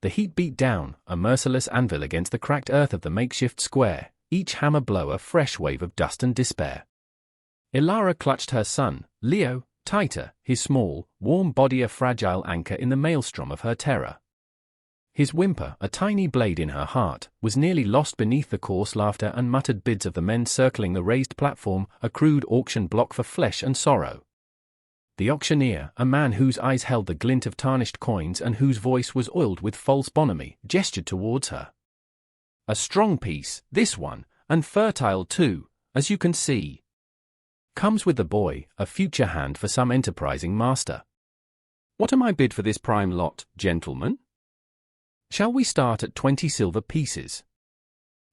The heat beat down, a merciless anvil against the cracked earth of the makeshift square, each hammer blow a fresh wave of dust and despair. Ilara clutched her son, Leo, tighter, his small, warm body a fragile anchor in the maelstrom of her terror. His whimper, a tiny blade in her heart, was nearly lost beneath the coarse laughter and muttered bids of the men circling the raised platform, a crude auction block for flesh and sorrow. The auctioneer, a man whose eyes held the glint of tarnished coins and whose voice was oiled with false bonhomie, gestured towards her. "A strong piece, this one, and fertile too, as you can see. Comes with the boy, a future hand for some enterprising master. What am I bid for this prime lot, gentlemen? Shall we start at 20 silver pieces?"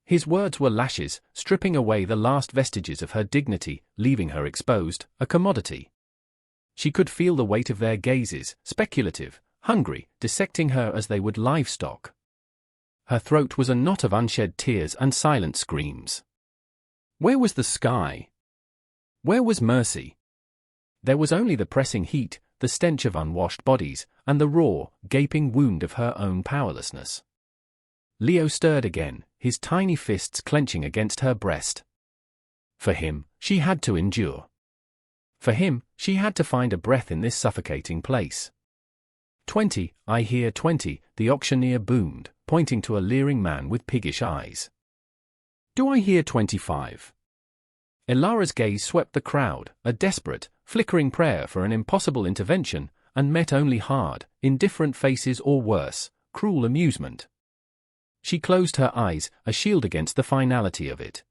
His words were lashes, stripping away the last vestiges of her dignity, leaving her exposed, a commodity. She could feel the weight of their gazes, speculative, hungry, dissecting her as they would livestock. Her throat was a knot of unshed tears and silent screams. Where was the sky? Where was mercy? There was only the pressing heat, the stench of unwashed bodies, and the raw, gaping wound of her own powerlessness. Leo stirred again, his tiny fists clenching against her breast. For him, she had to endure. For him, she had to find a breath in this suffocating place. 20, I hear 20, the auctioneer boomed, pointing to a leering man with piggish eyes. Do I hear 25? Ilara's gaze swept the crowd, a desperate, flickering prayer for an impossible intervention, and met only hard, indifferent faces or worse, cruel amusement. She closed her eyes, a shield against the finality of it.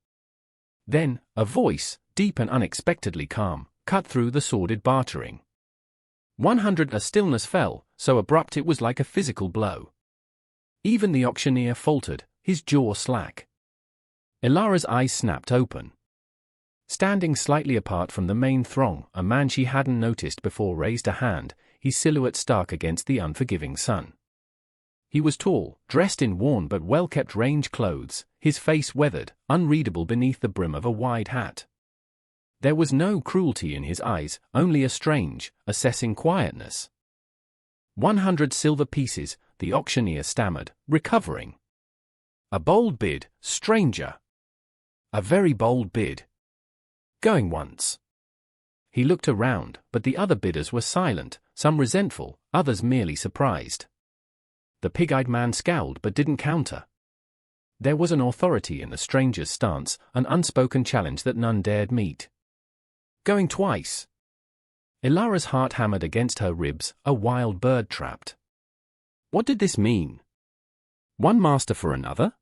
Then, a voice, deep and unexpectedly calm, cut through the sordid bartering. 100. A stillness fell, so abrupt it was like a physical blow. Even the auctioneer faltered, his jaw slack. Ilara's eyes snapped open. Standing slightly apart from the main throng, a man she hadn't noticed before raised a hand, his silhouette stark against the unforgiving sun. He was tall, dressed in worn but well-kept range clothes, his face weathered, unreadable beneath the brim of a wide hat. There was no cruelty in his eyes, only a strange, assessing quietness. 100 silver pieces, the auctioneer stammered, recovering. A bold bid, stranger. A very bold bid. Going once. He looked around, but the other bidders were silent, some resentful, others merely surprised. The pig-eyed man scowled but didn't counter. There was an authority in the stranger's stance, an unspoken challenge that none dared meet. Going twice. Ilara's heart hammered against her ribs, a wild bird trapped. What did this mean? One master for another?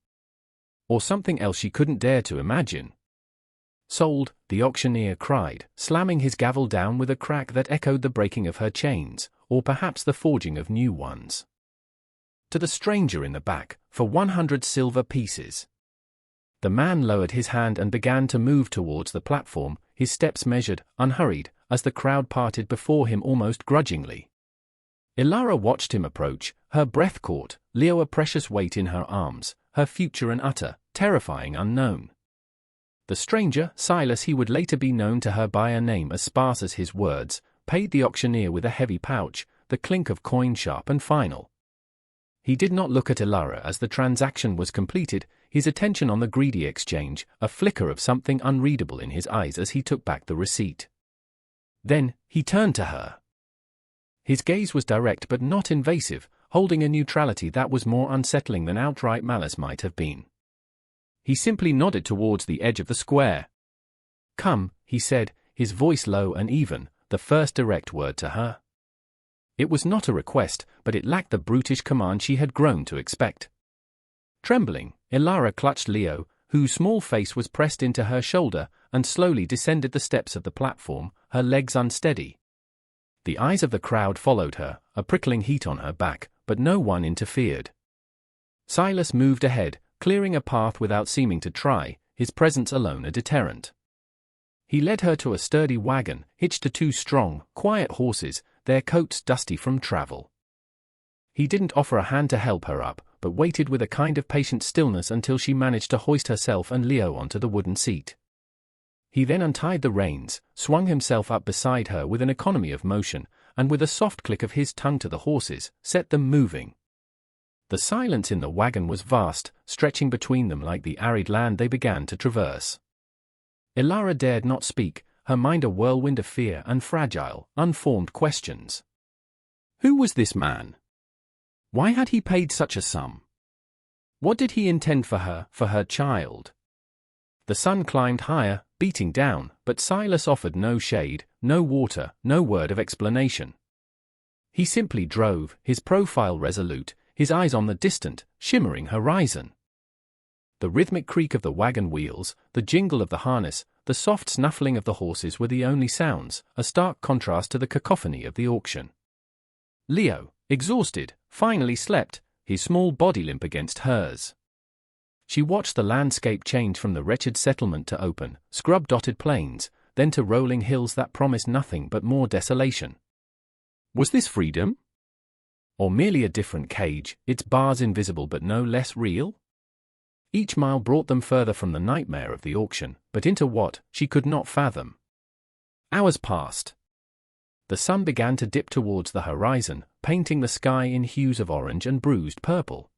Or something else she couldn't dare to imagine? Sold, the auctioneer cried, slamming his gavel down with a crack that echoed the breaking of her chains, or perhaps the forging of new ones. To the stranger in the back, for 100 silver pieces. The man lowered his hand and began to move towards the platform, his steps measured, unhurried, as the crowd parted before him almost grudgingly. Ilara watched him approach, her breath caught, Leo a precious weight in her arms, her future an utter, terrifying unknown. The stranger, Silas, he would later be known to her by a name as sparse as his words, paid the auctioneer with a heavy pouch, the clink of coin sharp and final. He did not look at Ilara as the transaction was completed, his attention on the greedy exchange, a flicker of something unreadable in his eyes as he took back the receipt. Then, he turned to her. His gaze was direct but not invasive, holding a neutrality that was more unsettling than outright malice might have been. He simply nodded towards the edge of the square. Come, he said, his voice low and even, the first direct word to her. It was not a request, but it lacked the brutish command she had grown to expect. Trembling, Ilara clutched Leo, whose small face was pressed into her shoulder, and slowly descended the steps of the platform, her legs unsteady. The eyes of the crowd followed her, a prickling heat on her back, but no one interfered. Silas moved ahead, clearing a path without seeming to try, his presence alone a deterrent. He led her to a sturdy wagon, hitched to 2 strong, quiet horses, their coats dusty from travel. He didn't offer a hand to help her up, but waited with a kind of patient stillness until she managed to hoist herself and Leo onto the wooden seat. He then untied the reins, swung himself up beside her with an economy of motion, and with a soft click of his tongue to the horses, set them moving. The silence in the wagon was vast, stretching between them like the arid land they began to traverse. Ilara dared not speak, her mind a whirlwind of fear and fragile, unformed questions. Who was this man? Why had he paid such a sum? What did he intend for her child? The sun climbed higher, beating down, but Silas offered no shade, no water, no word of explanation. He simply drove, his profile resolute, his eyes on the distant, shimmering horizon. The rhythmic creak of the wagon wheels, the jingle of the harness, the soft snuffling of the horses were the only sounds, a stark contrast to the cacophony of the auction. Leo, exhausted, finally slept, his small body limp against hers. She watched the landscape change from the wretched settlement to open, scrub-dotted plains, then to rolling hills that promised nothing but more desolation. Was this freedom? Or merely a different cage, its bars invisible but no less real? Each mile brought them further from the nightmare of the auction, but into what, she could not fathom. Hours passed. The sun began to dip towards the horizon, painting the sky in hues of orange and bruised purple.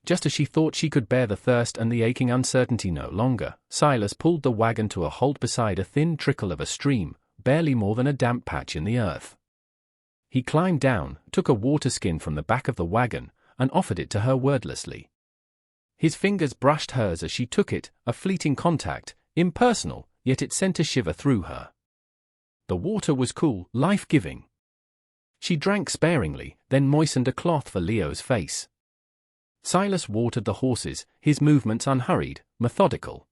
Just as she thought she could bear the thirst and the aching uncertainty no longer, Silas pulled the wagon to a halt beside a thin trickle of a stream, barely more than a damp patch in the earth. He climbed down, took a water skin from the back of the wagon, and offered it to her wordlessly. His fingers brushed hers as she took it, a fleeting contact, impersonal, yet it sent a shiver through her. The water was cool, life-giving. She drank sparingly, then moistened a cloth for Leo's face. Silas watered the horses, his movements unhurried, methodical.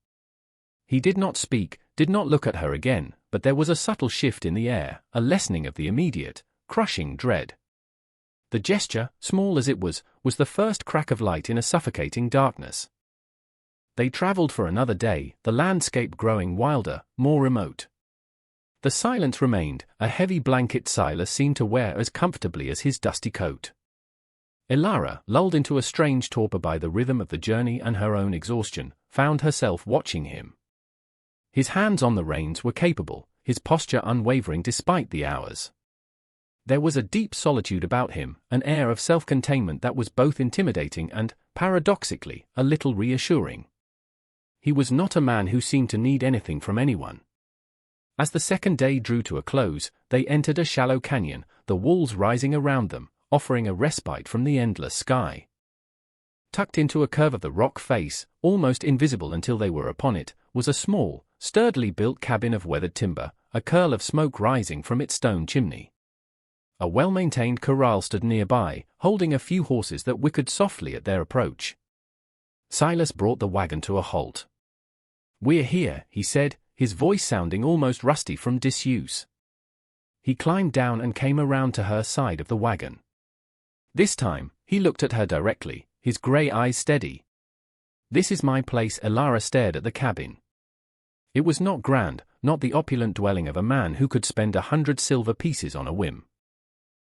He did not speak, did not look at her again, but there was a subtle shift in the air, a lessening of the immediate, crushing dread. The gesture, small as it was the first crack of light in a suffocating darkness. They traveled for another day, the landscape growing wilder, more remote. The silence remained, a heavy blanket Silas seemed to wear as comfortably as his dusty coat. Ilara, lulled into a strange torpor by the rhythm of the journey and her own exhaustion, found herself watching him. His hands on the reins were capable, his posture unwavering despite the hours. There was a deep solitude about him, an air of self-containment that was both intimidating and, paradoxically, a little reassuring. He was not a man who seemed to need anything from anyone. As the second day drew to a close, they entered a shallow canyon, the walls rising around them, offering a respite from the endless sky. Tucked into a curve of the rock face, almost invisible until they were upon it, was a small, sturdily built cabin of weathered timber, a curl of smoke rising from its stone chimney. A well-maintained corral stood nearby, holding a few horses that whickered softly at their approach. Silas brought the wagon to a halt. "We're here," he said, his voice sounding almost rusty from disuse. He climbed down and came around to her side of the wagon. This time, he looked at her directly, his grey eyes steady. "This is my place." Ilara stared at the cabin. It was not grand, not the opulent dwelling of a man who could spend 100 silver pieces on a whim.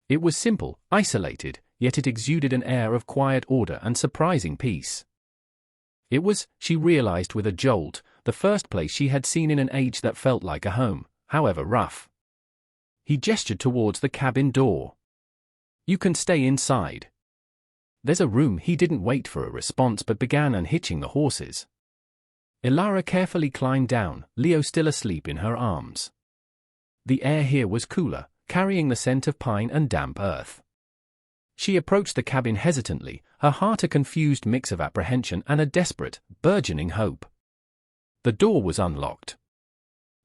It was simple, isolated, yet it exuded an air of quiet order and surprising peace. It was, she realized with a jolt, the first place she had seen in an age that felt like a home, however rough. He gestured towards the cabin door. "You can stay inside." "There's a room." He didn't wait for a response but began unhitching the horses. Ilara carefully climbed down, Leo still asleep in her arms. The air here was cooler, carrying the scent of pine and damp earth. She approached the cabin hesitantly, her heart a confused mix of apprehension and a desperate, burgeoning hope. The door was unlocked.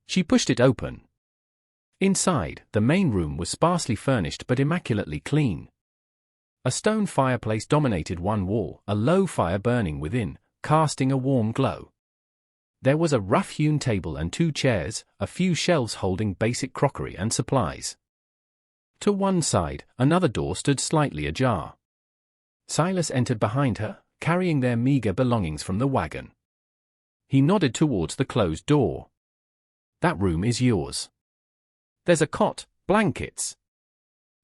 She pushed it open. Inside, the main room was sparsely furnished but immaculately clean. A stone fireplace dominated one wall, a low fire burning within, casting a warm glow. There was a rough-hewn table and 2 chairs, a few shelves holding basic crockery and supplies. To one side, another door stood slightly ajar. Silas entered behind her, carrying their meager belongings from the wagon. He nodded towards the closed door. "That room is yours. There's a cot, blankets.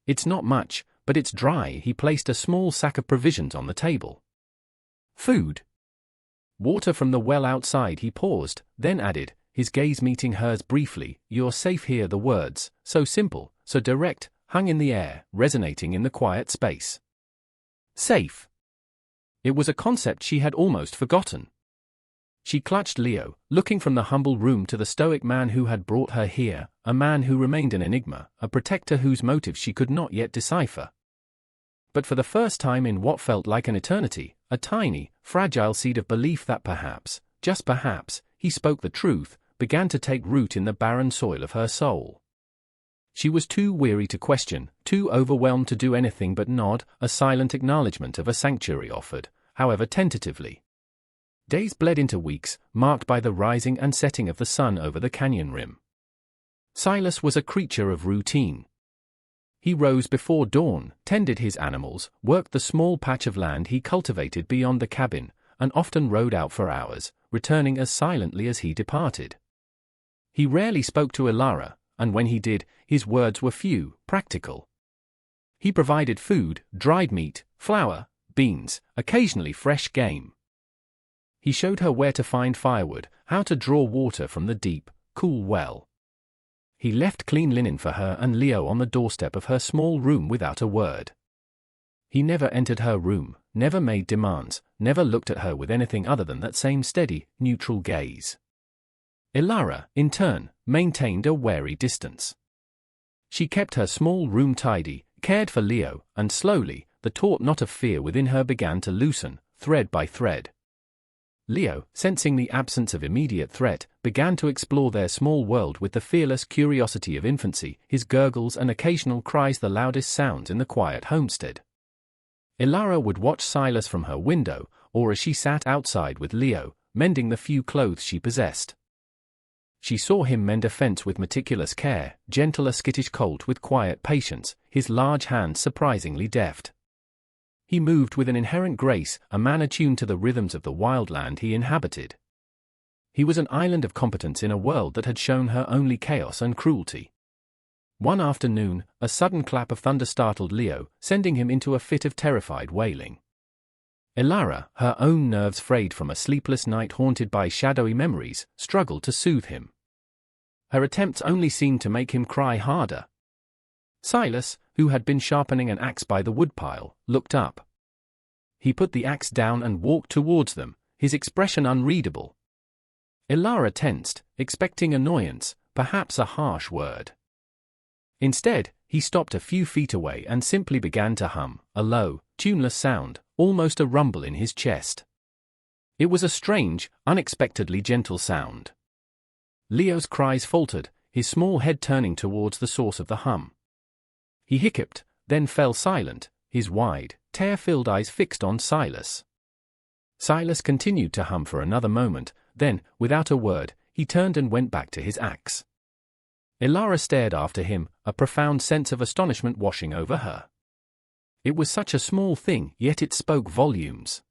It's not much, but it's dry." He placed a small sack of provisions on the table. "Food? Water from the well outside." He paused, then added, his gaze meeting hers briefly, "You're safe here." The words, so simple, so direct, hung in the air, resonating in the quiet space. Safe. It was a concept she had almost forgotten. She clutched Leo, looking from the humble room to the stoic man who had brought her here, a man who remained an enigma, a protector whose motives she could not yet decipher. But for the first time in what felt like an eternity, a tiny, fragile seed of belief that perhaps, just perhaps, he spoke the truth, began to take root in the barren soil of her soul. She was too weary to question, too overwhelmed to do anything but nod, a silent acknowledgement of a sanctuary offered, however tentatively. Days bled into weeks, marked by the rising and setting of the sun over the canyon rim. Silas was a creature of routine. He rose before dawn, tended his animals, worked the small patch of land he cultivated beyond the cabin, and often rode out for hours, returning as silently as he departed. He rarely spoke to Ilara, and when he did, his words were few, practical. He provided food, dried meat, flour, beans, occasionally fresh game. He showed her where to find firewood, how to draw water from the deep, cool well. He left clean linen for her and Leo on the doorstep of her small room without a word. He never entered her room, never made demands, never looked at her with anything other than that same steady, neutral gaze. Ilara, in turn, maintained a wary distance. She kept her small room tidy, cared for Leo, and slowly, the taut knot of fear within her began to loosen, thread by thread. Leo, sensing the absence of immediate threat, began to explore their small world with the fearless curiosity of infancy, his gurgles and occasional cries the loudest sounds in the quiet homestead. Ilara would watch Silas from her window, or as she sat outside with Leo, mending the few clothes she possessed. She saw him mend a fence with meticulous care, gentle a skittish colt with quiet patience, his large hands surprisingly deft. He moved with an inherent grace, a man attuned to the rhythms of the wild land he inhabited. He was an island of competence in a world that had shown her only chaos and cruelty. One afternoon, a sudden clap of thunder startled Leo, sending him into a fit of terrified wailing. Ilara, her own nerves frayed from a sleepless night haunted by shadowy memories, struggled to soothe him. Her attempts only seemed to make him cry harder. Silas, who had been sharpening an axe by the woodpile, looked up. He put the axe down and walked towards them, his expression unreadable. Ilara tensed, expecting annoyance, perhaps a harsh word. Instead, he stopped a few feet away and simply began to hum, a low, tuneless sound, almost a rumble in his chest. It was a strange, unexpectedly gentle sound. Leo's cries faltered, his small head turning towards the source of the hum. He hiccuped, then fell silent, his wide, tear-filled eyes fixed on Silas. Silas continued to hum for another moment, then, without a word, he turned and went back to his axe. Ilara stared after him, a profound sense of astonishment washing over her. It was such a small thing, yet it spoke volumes.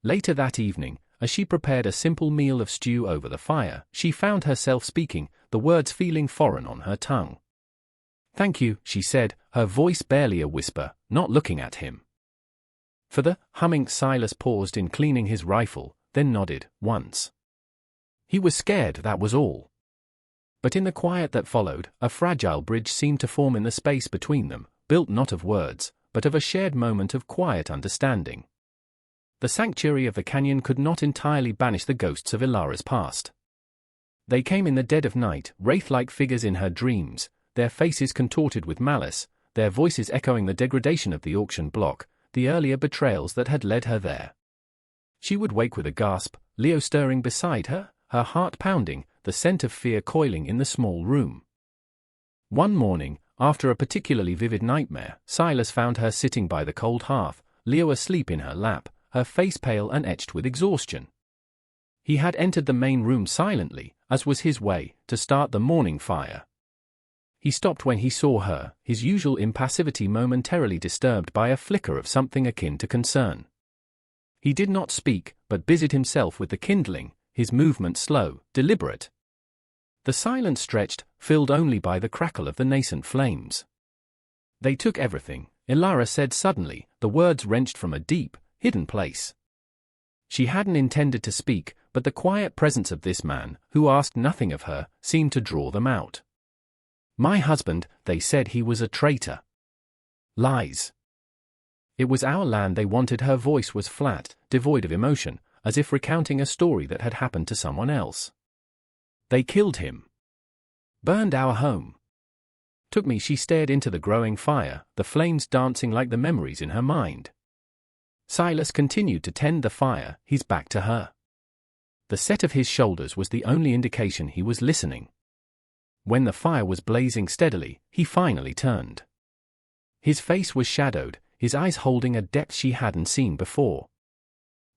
Later that evening, as she prepared a simple meal of stew over the fire, she found herself speaking, the words feeling foreign on her tongue. "Thank you," she said, her voice barely a whisper, not looking at him. For the humming, Silas paused in cleaning his rifle, then nodded, once. He was scared, that was all. But in the quiet that followed, a fragile bridge seemed to form in the space between them, built not of words, but of a shared moment of quiet understanding. The sanctuary of the canyon could not entirely banish the ghosts of Ilara's past. They came in the dead of night, wraith-like figures in her dreams, their faces contorted with malice, their voices echoing the degradation of the auction block, the earlier betrayals that had led her there. She would wake with a gasp, Leo stirring beside her, her heart pounding, the scent of fear coiling in the small room. One morning, after a particularly vivid nightmare, Silas found her sitting by the cold hearth, Leo asleep in her lap, her face pale and etched with exhaustion. He had entered the main room silently, as was his way, to start the morning fire. He stopped when he saw her, his usual impassivity momentarily disturbed by a flicker of something akin to concern. He did not speak, but busied himself with the kindling, his movements slow, deliberate. The silence stretched, filled only by the crackle of the nascent flames. "They took everything," Ilara said suddenly, the words wrenched from a deep, hidden place. She hadn't intended to speak, but the quiet presence of this man, who asked nothing of her, seemed to draw them out. "My husband, they said he was a traitor." "Lies." It was our land they wanted. Her voice was flat, devoid of emotion, as if recounting a story that had happened to someone else. They killed him. Burned our home. Took me. She stared into the growing fire, the flames dancing like the memories in her mind. Silas continued to tend the fire, his back to her. The set of his shoulders was the only indication he was listening. When the fire was blazing steadily, he finally turned. His face was shadowed, his eyes holding a depth she hadn't seen before.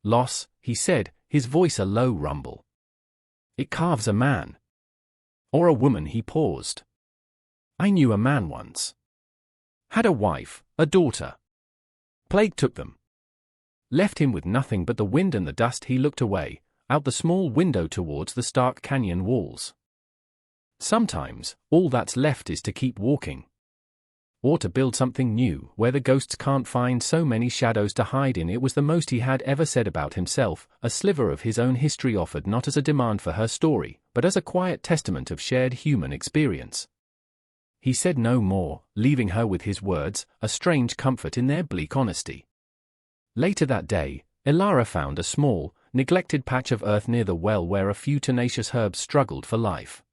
"Loss," he said, his voice a low rumble. "It carves a man. Or a woman." He paused. "I knew a man once. Had a wife, a daughter. Plague took them. Left him with nothing but the wind and the dust." He looked away, out the small window towards the stark canyon walls. "Sometimes, all that's left is to keep walking. Or to build something new, where the ghosts can't find so many shadows to hide in." It was the most he had ever said about himself, a sliver of his own history offered not as a demand for her story, but as a quiet testament of shared human experience. He said no more, leaving her with his words, a strange comfort in their bleak honesty. Later that day, Ilara found a small, neglected patch of earth near the well where a few tenacious herbs struggled for life.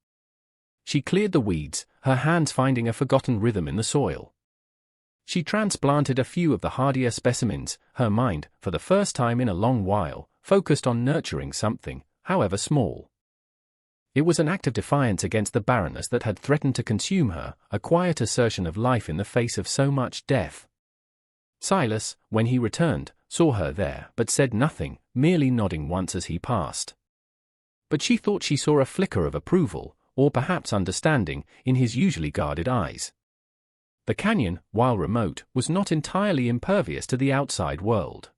She cleared the weeds, her hands finding a forgotten rhythm in the soil. She transplanted a few of the hardier specimens, her mind, for the first time in a long while, focused on nurturing something, however small. It was an act of defiance against the barrenness that had threatened to consume her, a quiet assertion of life in the face of so much death. Silas, when he returned, saw her there but said nothing, merely nodding once as he passed. But she thought she saw a flicker of approval, or perhaps understanding, in his usually guarded eyes. The canyon, while remote, was not entirely impervious to the outside world.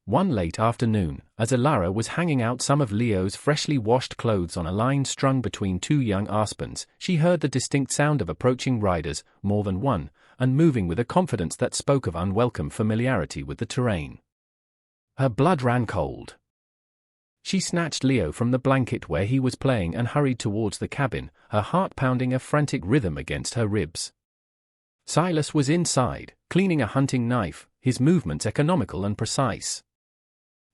One late afternoon, as Ilara was hanging out some of Leo's freshly washed clothes on a line strung between two young aspens, she heard the distinct sound of approaching riders, more than one, and moving with a confidence that spoke of unwelcome familiarity with the terrain. Her blood ran cold. She snatched Leo from the blanket where he was playing and hurried towards the cabin, her heart pounding a frantic rhythm against her ribs. Silas was inside, cleaning a hunting knife, his movements economical and precise.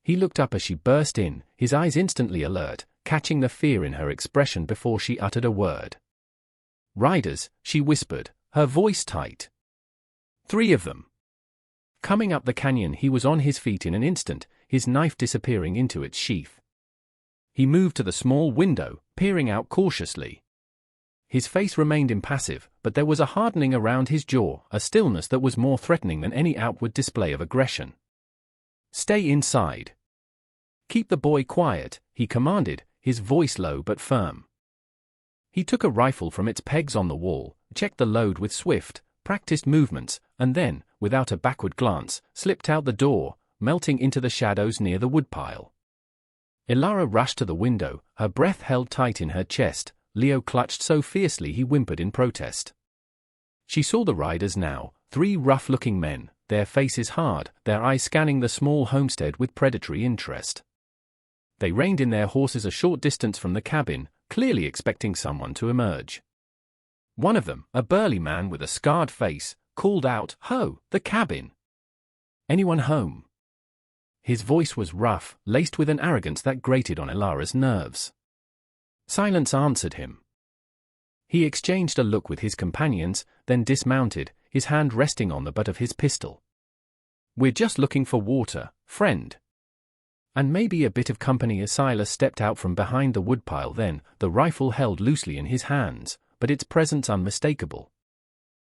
He looked up as she burst in, his eyes instantly alert, catching the fear in her expression before she uttered a word. "Riders," she whispered, her voice tight. "3 of them." Coming up the canyon, he was on his feet in an instant, his knife disappearing into its sheath. He moved to the small window, peering out cautiously. His face remained impassive, but there was a hardening around his jaw, a stillness that was more threatening than any outward display of aggression. "Stay inside. Keep the boy quiet," he commanded, his voice low but firm. He took a rifle from its pegs on the wall, checked the load with swift, practiced movements, and then, without a backward glance, slipped out the door, melting into the shadows near the woodpile. Ilara rushed to the window, her breath held tight in her chest. Leo clutched so fiercely he whimpered in protest. She saw the riders now, 3 rough-looking men, their faces hard, their eyes scanning the small homestead with predatory interest. They reined in their horses a short distance from the cabin, clearly expecting someone to emerge. One of them, a burly man with a scarred face, called out, "Ho, the cabin! Anyone home?" His voice was rough, laced with an arrogance that grated on Ilara's nerves. Silence answered him. He exchanged a look with his companions, then dismounted, his hand resting on the butt of his pistol. "We're just looking for water, friend. And maybe a bit of company." As Silas stepped out from behind the woodpile then, the rifle held loosely in his hands, but its presence unmistakable.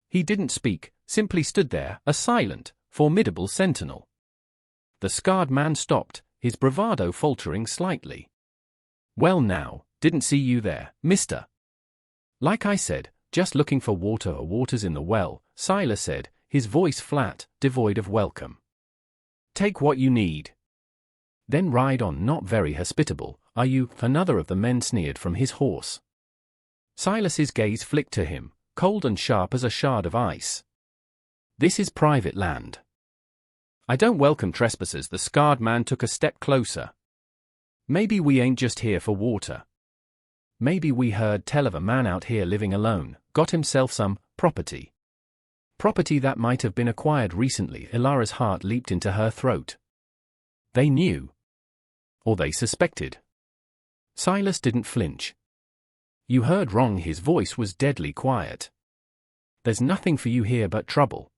He didn't speak, simply stood there, a silent, formidable sentinel. The scarred man stopped, his bravado faltering slightly. "Well now, didn't see you there, mister." "Like I said, just looking for water." "Or water's in the well," Silas said, his voice flat, devoid of welcome. "Take what you need. Then ride on." "Not very hospitable, are you?" another of the men sneered from his horse. Silas's gaze flicked to him, cold and sharp as a shard of ice. "This is private land. I don't welcome trespassers." The scarred man took a step closer. "Maybe we ain't just here for water. Maybe we heard tell of a man out here living alone, got himself some property. Property that might have been acquired recently. Ilara's heart leaped into her throat. They knew. Or they suspected. Silas didn't flinch. You heard wrong. His voice was deadly quiet. There's nothing for you here but trouble.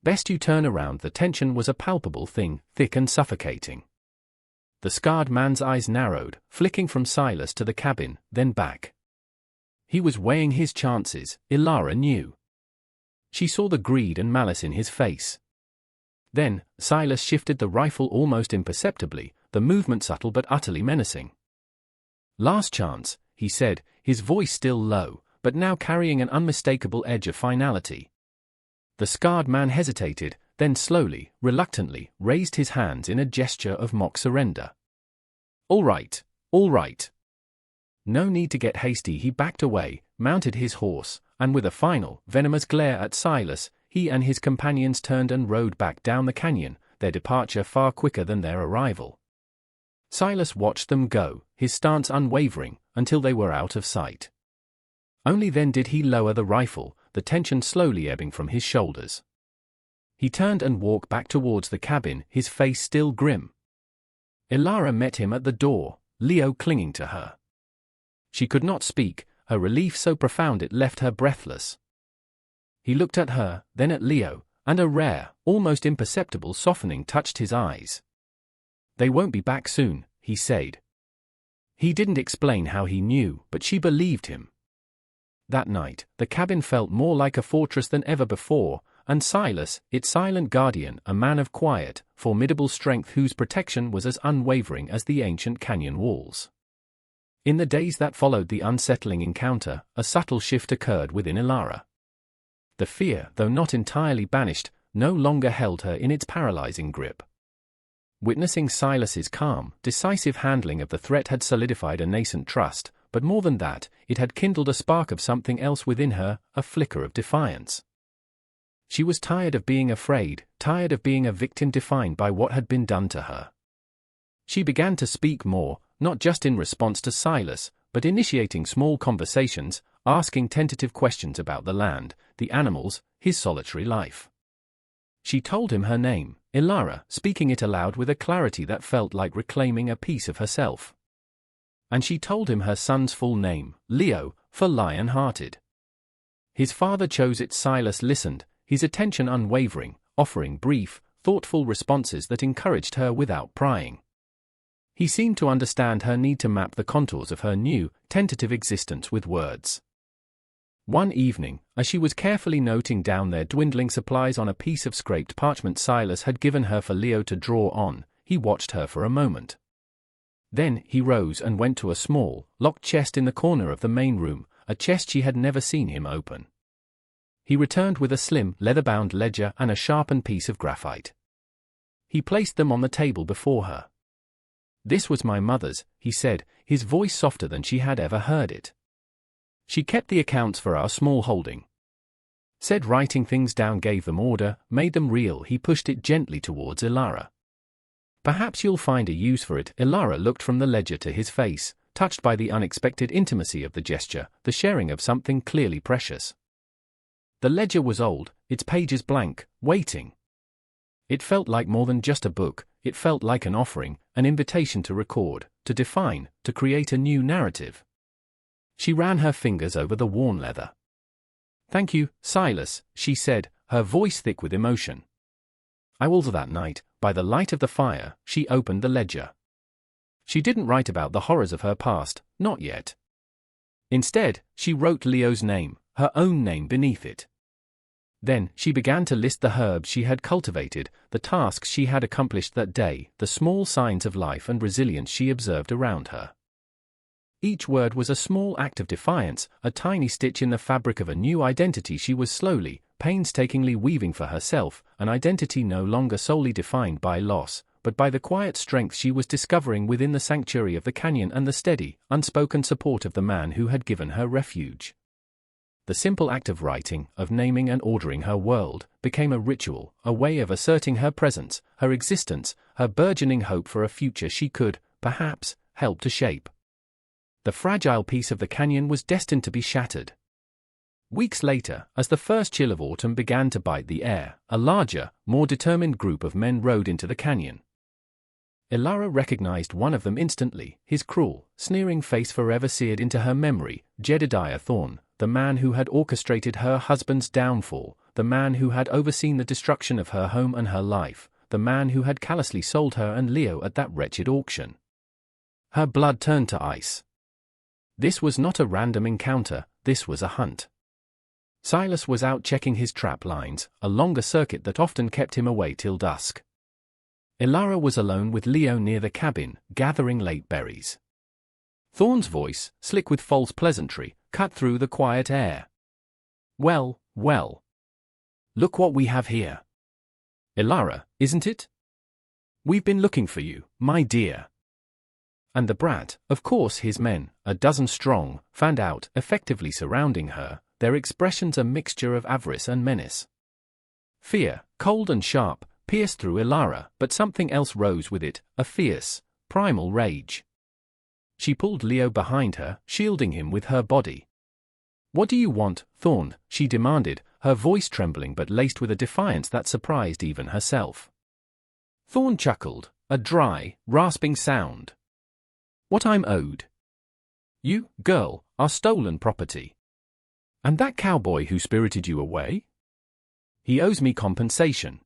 Best you turn around. The tension was a palpable thing, thick and suffocating. The scarred man's eyes narrowed, flicking from Silas to the cabin, then back. He was weighing his chances, Ilara knew. She saw the greed and malice in his face. Then, Silas shifted the rifle almost imperceptibly, the movement subtle but utterly menacing. Last chance, he said, his voice still low, but now carrying an unmistakable edge of finality. The scarred man hesitated, then slowly, reluctantly, raised his hands in a gesture of mock surrender. All right, all right. No need to get hasty. He backed away, mounted his horse, and with a final, venomous glare at Silas, he and his companions turned and rode back down the canyon, their departure far quicker than their arrival. Silas watched them go, his stance unwavering, until they were out of sight. Only then did he lower the rifle, the tension slowly ebbing from his shoulders. He turned and walked back towards the cabin, his face still grim. Ilara met him at the door, Leo clinging to her. She could not speak, her relief so profound it left her breathless. He looked at her, then at Leo, and a rare, almost imperceptible softening touched his eyes. They won't be back soon, he said. He didn't explain how he knew, but she believed him. That night, the cabin felt more like a fortress than ever before, and Silas, its silent guardian, a man of quiet, formidable strength whose protection was as unwavering as the ancient canyon walls. In the days that followed the unsettling encounter, a subtle shift occurred within Ilara. The fear, though not entirely banished, no longer held her in its paralyzing grip. Witnessing Silas's calm, decisive handling of the threat had solidified a nascent trust, but more than that, it had kindled a spark of something else within her, a flicker of defiance. She was tired of being afraid, tired of being a victim defined by what had been done to her. She began to speak more, not just in response to Silas, but initiating small conversations, asking tentative questions about the land, the animals, his solitary life. She told him her name, Ilara, speaking it aloud with a clarity that felt like reclaiming a piece of herself. And she told him her son's full name, Leo, for lion-hearted. His father chose it. Silas listened, his attention unwavering, offering brief, thoughtful responses that encouraged her without prying. He seemed to understand her need to map the contours of her new, tentative existence with words. One evening, as she was carefully noting down their dwindling supplies on a piece of scraped parchment Silas had given her for Leo to draw on, he watched her for a moment. Then, he rose and went to a small, locked chest in the corner of the main room, a chest she had never seen him open. He returned with a slim, leather-bound ledger and a sharpened piece of graphite. He placed them on the table before her. "This was my mother's," he said, his voice softer than she had ever heard it. "She kept the accounts for our small holding. Said writing things down gave them order, made them real." He pushed it gently towards Ilara. "Perhaps you'll find a use for it." Ilara looked from the ledger to his face, touched by the unexpected intimacy of the gesture, the sharing of something clearly precious. The ledger was old, its pages blank, waiting. It felt like more than just a book, it felt like an offering, an invitation to record, to define, to create a new narrative. She ran her fingers over the worn leather. "Thank you, Silas," she said, her voice thick with emotion. "I will." That night, by the light of the fire, she opened the ledger. She didn't write about the horrors of her past, not yet. Instead, she wrote Leo's name, her own name beneath it. Then, she began to list the herbs she had cultivated, the tasks she had accomplished that day, the small signs of life and resilience she observed around her. Each word was a small act of defiance, a tiny stitch in the fabric of a new identity she was slowly, painstakingly weaving for herself, an identity no longer solely defined by loss, but by the quiet strength she was discovering within the sanctuary of the canyon and the steady, unspoken support of the man who had given her refuge. The simple act of writing, of naming and ordering her world, became a ritual, a way of asserting her presence, her existence, her burgeoning hope for a future she could, perhaps, help to shape. The fragile piece of the canyon was destined to be shattered. Weeks later, as the first chill of autumn began to bite the air, a larger, more determined group of men rode into the canyon. Ilara recognized one of them instantly, his cruel, sneering face forever seared into her memory, Jedediah Thorne, the man who had orchestrated her husband's downfall, the man who had overseen the destruction of her home and her life, the man who had callously sold her and Leo at that wretched auction. Her blood turned to ice. This was not a random encounter, this was a hunt. Silas was out checking his trap lines, a longer circuit that often kept him away till dusk. Ilara was alone with Leo near the cabin, gathering late berries. Thorne's voice, slick with false pleasantry, cut through the quiet air. "Well, well. Look what we have here. Ilara, isn't it? We've been looking for you, my dear." And the brat, of course his men, a dozen strong, fanned out, effectively surrounding her, their expressions a mixture of avarice and menace. Fear, cold and sharp, pierced through Ilara, but something else rose with it, a fierce, primal rage. She pulled Leo behind her, shielding him with her body. "What do you want, Thorne?" she demanded, her voice trembling but laced with a defiance that surprised even herself. Thorne chuckled, a dry, rasping sound. "What I'm owed. You, girl, are stolen property. And that cowboy who spirited you away? He owes me compensation."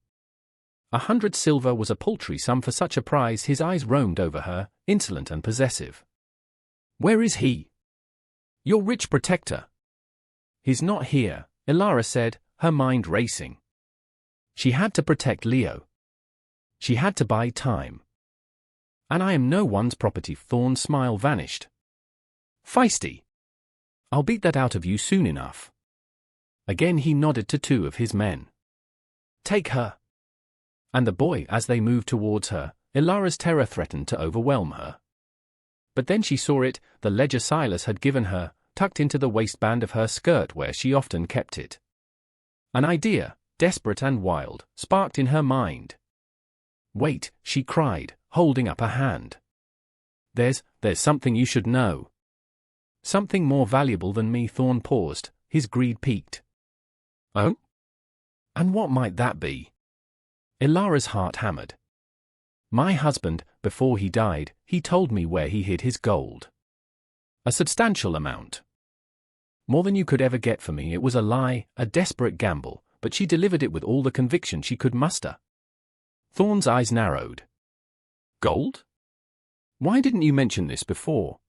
100 silver was a paltry sum for such a prize. His eyes roamed over her, insolent and possessive. "Where is he? Your rich protector?" "He's not here," Ilara said, her mind racing. She had to protect Leo. She had to buy time. "And I am no one's property." Thorne's smile vanished. "Feisty. I'll beat that out of you soon enough." Again he nodded to two of his men. "Take her." And the boy, as they moved towards her, Ilara's terror threatened to overwhelm her. But then she saw it, the ledger Silas had given her, tucked into the waistband of her skirt where she often kept it. An idea, desperate and wild, sparked in her mind. "Wait," she cried, holding up a hand. There's something you should know." "Something more valuable than me." Thorne paused, his greed piqued. "Oh? And what might that be?" Ilara's heart hammered. "My husband, before he died, he told me where he hid his gold. A substantial amount. More than you could ever get for me." It was a lie, a desperate gamble, but she delivered it with all the conviction she could muster. Thorne's eyes narrowed. "Gold? Why didn't you mention this before?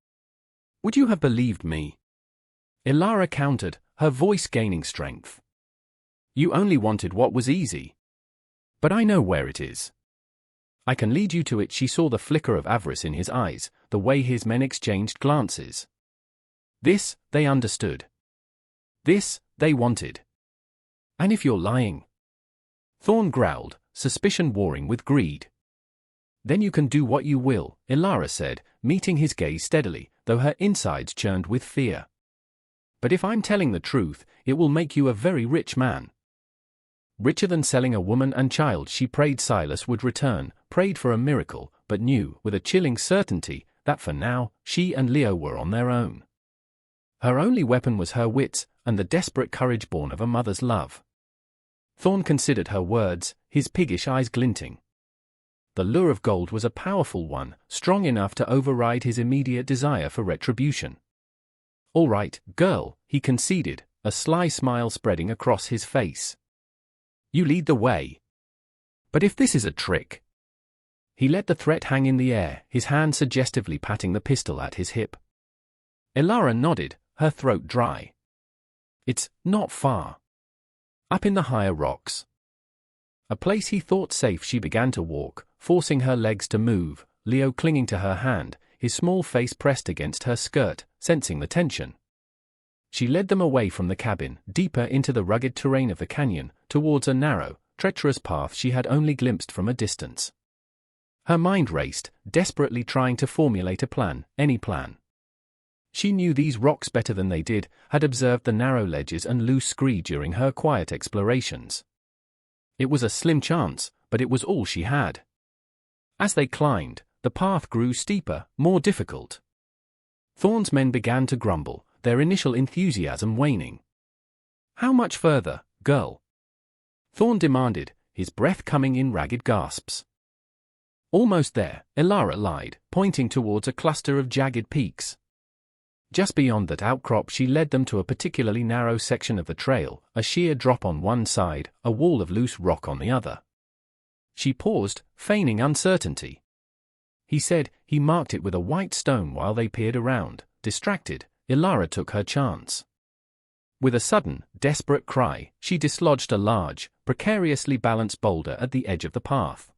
Would you have believed me?" Ilara countered, her voice gaining strength. "You only wanted what was easy. But I know where it is. I can lead you to it." She saw the flicker of avarice in his eyes, the way his men exchanged glances. This, they understood. This, they wanted. "And if you're lying?" Thorne growled, suspicion warring with greed. "Then you can do what you will," Ilara said, meeting his gaze steadily, though her insides churned with fear. "But if I'm telling the truth, it will make you a very rich man. Richer than selling a woman and child." She prayed Silas would return, prayed for a miracle, but knew, with a chilling certainty, that for now, she and Leo were on their own. Her only weapon was her wits, and the desperate courage born of a mother's love. Thorne considered her words, his piggish eyes glinting. The lure of gold was a powerful one, strong enough to override his immediate desire for retribution. "All right, girl," he conceded, a sly smile spreading across his face. "You lead the way. But if this is a trick?" He let the threat hang in the air, his hand suggestively patting the pistol at his hip. Ilara nodded, her throat dry. "It's not far. Up in the higher rocks." A place he thought safe. She began to walk, forcing her legs to move, Leo clinging to her hand, his small face pressed against her skirt, sensing the tension. She led them away from the cabin, deeper into the rugged terrain of the canyon, towards a narrow, treacherous path she had only glimpsed from a distance. Her mind raced, desperately trying to formulate a plan, any plan. She knew these rocks better than they did, had observed the narrow ledges and loose scree during her quiet explorations. It was a slim chance, but it was all she had. As they climbed, the path grew steeper, more difficult. Thorne's men began to grumble, their initial enthusiasm waning. How much further, girl? Thorn demanded, his breath coming in ragged gasps. Almost there, Ilara lied, pointing towards a cluster of jagged peaks. Just beyond that outcrop she led them to a particularly narrow section of the trail, a sheer drop on one side, a wall of loose rock on the other. She paused, feigning uncertainty. He said he marked it with a white stone while they peered around. Distracted, Ilara took her chance. With a sudden, desperate cry, she dislodged a large, precariously balanced boulder at the edge of the path.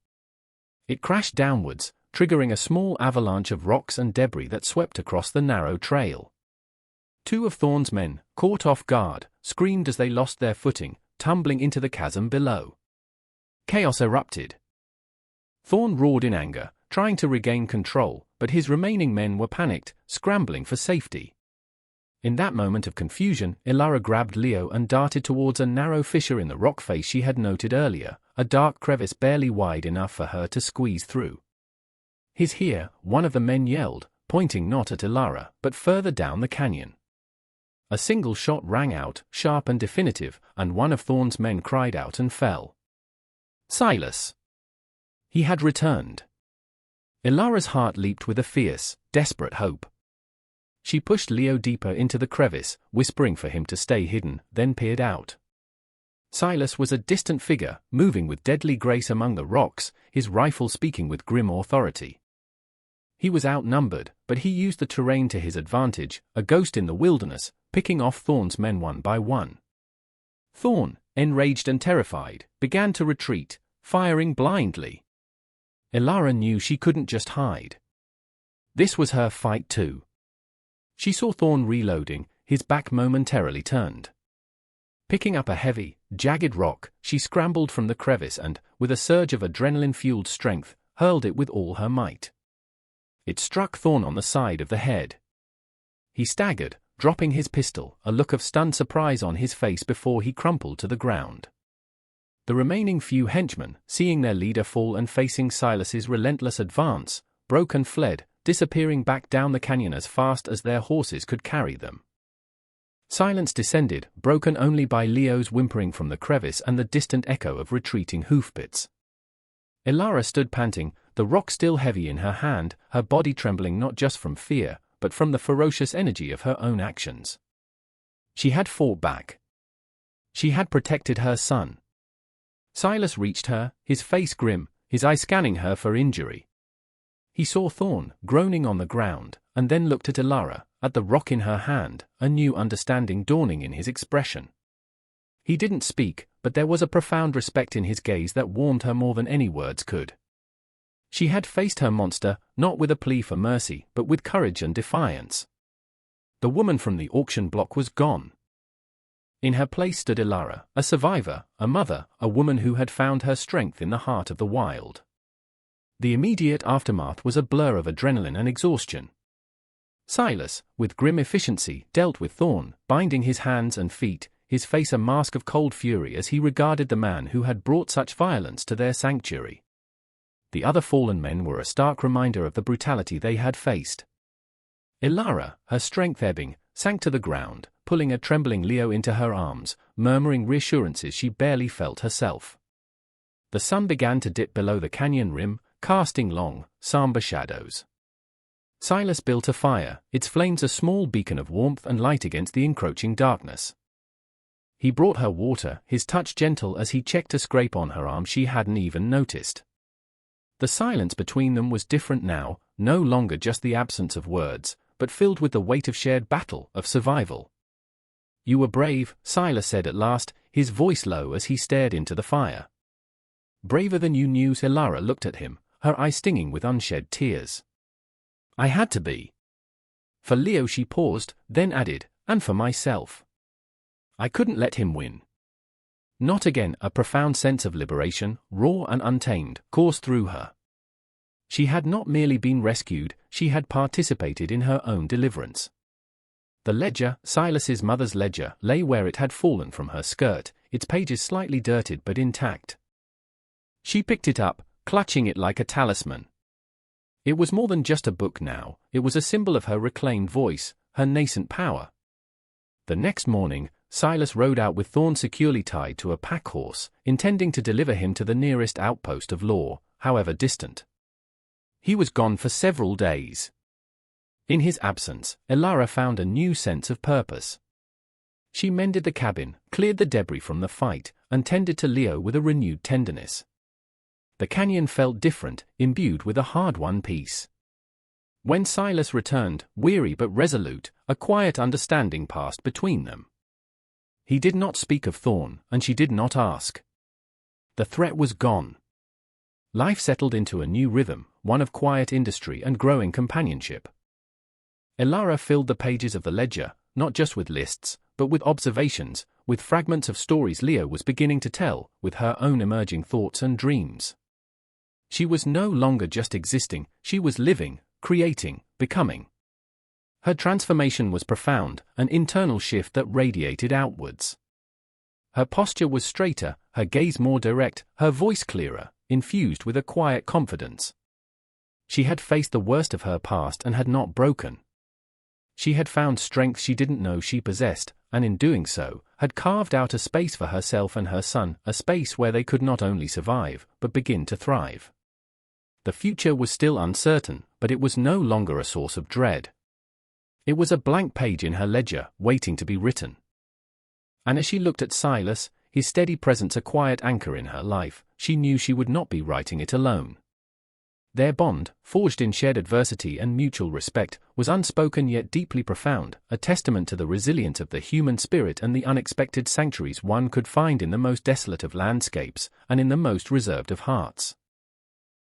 It crashed downwards, triggering a small avalanche of rocks and debris that swept across the narrow trail. Two of Thorn's men, caught off guard, screamed as they lost their footing, tumbling into the chasm below. Chaos erupted. Thorn roared in anger, trying to regain control, but his remaining men were panicked, scrambling for safety. In that moment of confusion, Ilara grabbed Leo and darted towards a narrow fissure in the rock face she had noted earlier, a dark crevice barely wide enough for her to squeeze through. "He's here," one of the men yelled, pointing not at Ilara, but further down the canyon. A single shot rang out, sharp and definitive, and one of Thorn's men cried out and fell. Silas! He had returned. Ilara's heart leaped with a fierce, desperate hope. She pushed Leo deeper into the crevice, whispering for him to stay hidden, then peered out. Silas was a distant figure, moving with deadly grace among the rocks, his rifle speaking with grim authority. He was outnumbered, but he used the terrain to his advantage, a ghost in the wilderness, picking off Thorn's men one by one. Thorn, enraged and terrified, began to retreat, firing blindly. Ilara knew she couldn't just hide. This was her fight too. She saw Thorn reloading, his back momentarily turned. Picking up a heavy, jagged rock, she scrambled from the crevice and, with a surge of adrenaline-fueled strength, hurled it with all her might. It struck Thorn on the side of the head. He staggered, dropping his pistol, a look of stunned surprise on his face before he crumpled to the ground. The remaining few henchmen, seeing their leader fall and facing Silas's relentless advance, broke and fled, disappearing back down the canyon as fast as their horses could carry them. Silence descended, broken only by Leo's whimpering from the crevice and the distant echo of retreating hoofbeats. Ilara stood panting, the rock still heavy in her hand, her body trembling not just from fear, but from the ferocious energy of her own actions. She had fought back. She had protected her son. Silas reached her, his face grim, his eyes scanning her for injury. He saw Thorn, groaning on the ground, and then looked at Ilara, at the rock in her hand, a new understanding dawning in his expression. He didn't speak, but there was a profound respect in his gaze that warmed her more than any words could. She had faced her monster, not with a plea for mercy, but with courage and defiance. The woman from the auction block was gone. In her place stood Ilara, a survivor, a mother, a woman who had found her strength in the heart of the wild. The immediate aftermath was a blur of adrenaline and exhaustion. Silas, with grim efficiency, dealt with Thorn, binding his hands and feet, his face a mask of cold fury as he regarded the man who had brought such violence to their sanctuary. The other fallen men were a stark reminder of the brutality they had faced. Ilara, her strength ebbing, sank to the ground, pulling a trembling Leo into her arms, murmuring reassurances she barely felt herself. The sun began to dip below the canyon rim, casting long, somber shadows. Silas built a fire, its flames a small beacon of warmth and light against the encroaching darkness. He brought her water, his touch gentle as he checked a scrape on her arm she hadn't even noticed. The silence between them was different now, no longer just the absence of words, but filled with the weight of shared battle, of survival. "You were brave," Silas said at last, his voice low as he stared into the fire. "Braver than you knew." Ilara looked at him, her eyes stinging with unshed tears. "I had to be." For Leo she paused, then added, "and for myself. I couldn't let him win." Not again. A profound sense of liberation, raw and untamed, coursed through her. She had not merely been rescued, she had participated in her own deliverance. The ledger, Silas's mother's ledger, lay where it had fallen from her skirt, its pages slightly dirted but intact. She picked it up, clutching it like a talisman. It was more than just a book now, it was a symbol of her reclaimed voice, her nascent power. The next morning, Silas rode out with Thorn securely tied to a pack horse, intending to deliver him to the nearest outpost of law, however distant. He was gone for several days. In his absence, Elara found a new sense of purpose. She mended the cabin, cleared the debris from the fight, and tended to Leo with a renewed tenderness. The canyon felt different, imbued with a hard-won peace. When Silas returned, weary but resolute, a quiet understanding passed between them. He did not speak of Thorn, and she did not ask. The threat was gone. Life settled into a new rhythm, one of quiet industry and growing companionship. Elara filled the pages of the ledger, not just with lists, but with observations, with fragments of stories Leo was beginning to tell, with her own emerging thoughts and dreams. She was no longer just existing, she was living, creating, becoming. Her transformation was profound, an internal shift that radiated outwards. Her posture was straighter, her gaze more direct, her voice clearer, infused with a quiet confidence. She had faced the worst of her past and had not broken. She had found strength she didn't know she possessed, and in doing so, had carved out a space for herself and her son, a space where they could not only survive, but begin to thrive. The future was still uncertain, but it was no longer a source of dread. It was a blank page in her ledger, waiting to be written. And as she looked at Silas, his steady presence a quiet anchor in her life, she knew she would not be writing it alone. Their bond, forged in shared adversity and mutual respect, was unspoken yet deeply profound, a testament to the resilience of the human spirit and the unexpected sanctuaries one could find in the most desolate of landscapes, and in the most reserved of hearts.